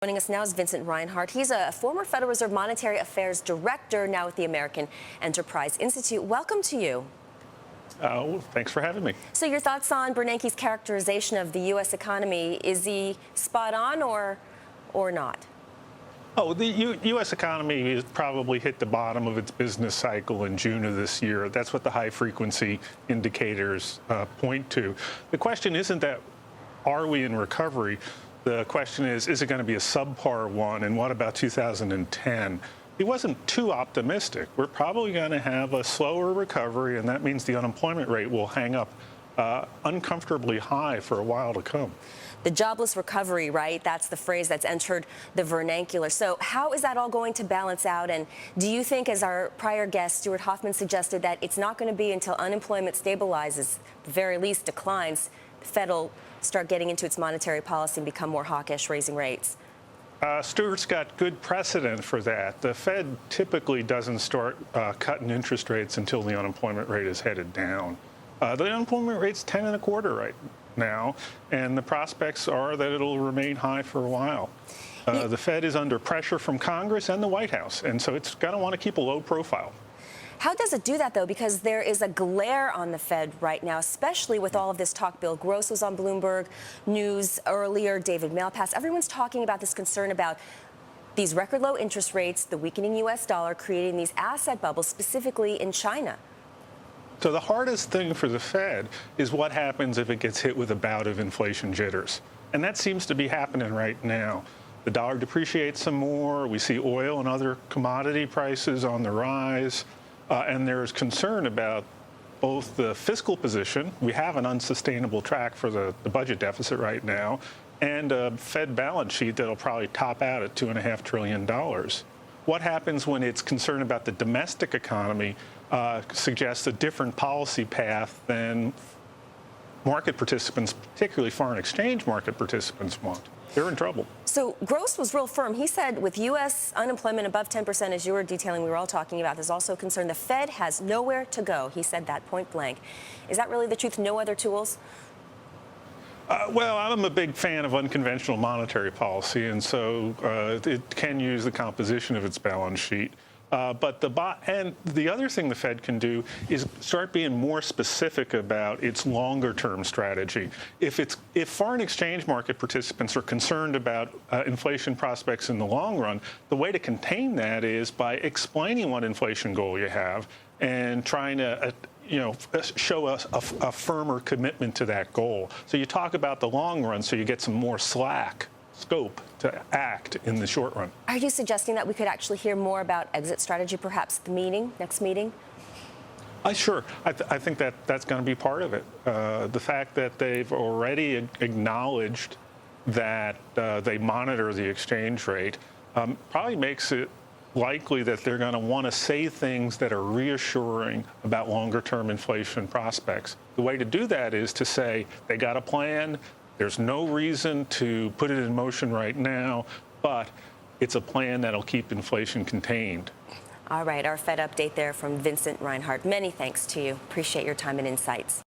Joining us now is Vincent Reinhart. He's a former Federal Reserve Monetary Affairs Director, now with the American Enterprise Institute. Welcome to you. Thanks for having me. So your thoughts on Bernanke's characterization of the U.S. economy, is he spot on or not? Oh, the U.S. economy has probably hit the bottom of its business cycle in June of this year. That's what the high-frequency indicators point to. The question isn't that are we in recovery? The question is it going to be a subpar one, and what about 2010? He wasn't too optimistic. We're probably going to have a slower recovery, and that means the unemployment rate will hang up uncomfortably high for a while to come. The jobless recovery, right? That's the phrase that's entered the vernacular. So how is that all going to balance out? And do you think, as our prior guest, Stuart Rothman, suggested, that it's not going to be until unemployment stabilizes, at the very least declines, the Fed will start getting into its monetary policy and become more hawkish, raising rates? Stuart's got good precedent for that. The Fed typically doesn't start cutting interest rates until the unemployment rate is headed down. The unemployment rate's 10.25 right now, and the prospects are that it'll remain high for a while. The Fed is under pressure from Congress and the White House, and so it's going to want to keep a low profile. How does it do that, though? Because there is a glare on the Fed right now, especially with all of this talk. Bill Gross was on Bloomberg News earlier, David Malpass. Everyone's talking about this concern about these record low interest rates, the weakening U.S. dollar, creating these asset bubbles, specifically in China. So the hardest thing for the Fed is what happens if it gets hit with a bout of inflation jitters. And that seems to be happening right now. The dollar depreciates some more. We see oil and other commodity prices on the rise. And there's concern about both the fiscal position. We have an unsustainable track for the budget deficit right now, and a Fed balance sheet that'll probably top out at $2.5 trillion. What happens when it's concerned about the domestic economy suggests a different policy path than market participants, particularly foreign exchange market participants, want. They're in trouble. So Gross was real firm. He said with U.S. unemployment above 10%, as you were detailing, we were all talking about, there's also concern the Fed has nowhere to go. He said that point blank. Is that really the truth? No other tools? Well, I'm a big fan of unconventional monetary policy, and so it can use the composition of its balance sheet. But the other thing the Fed can do is start being more specific about its longer-term strategy. If foreign exchange market participants are concerned about inflation prospects in the long run, the way to contain that is by explaining what inflation goal you have and trying to show us a firmer commitment to that goal. So you talk about the long run, so you get some more scope to act in the short run. Are you suggesting that we could actually hear more about exit strategy, perhaps the next meeting? Sure. I think that's going to be part of it. The fact that they've already acknowledged that they monitor the exchange rate probably makes it likely that they're going to want to say things that are reassuring about longer-term inflation prospects. The way to do that is to say they got a plan. There's no reason to put it in motion right now, but it's a plan that'll keep inflation contained. All right, our Fed update there from Vincent Reinhart. Many thanks to you. Appreciate your time and insights.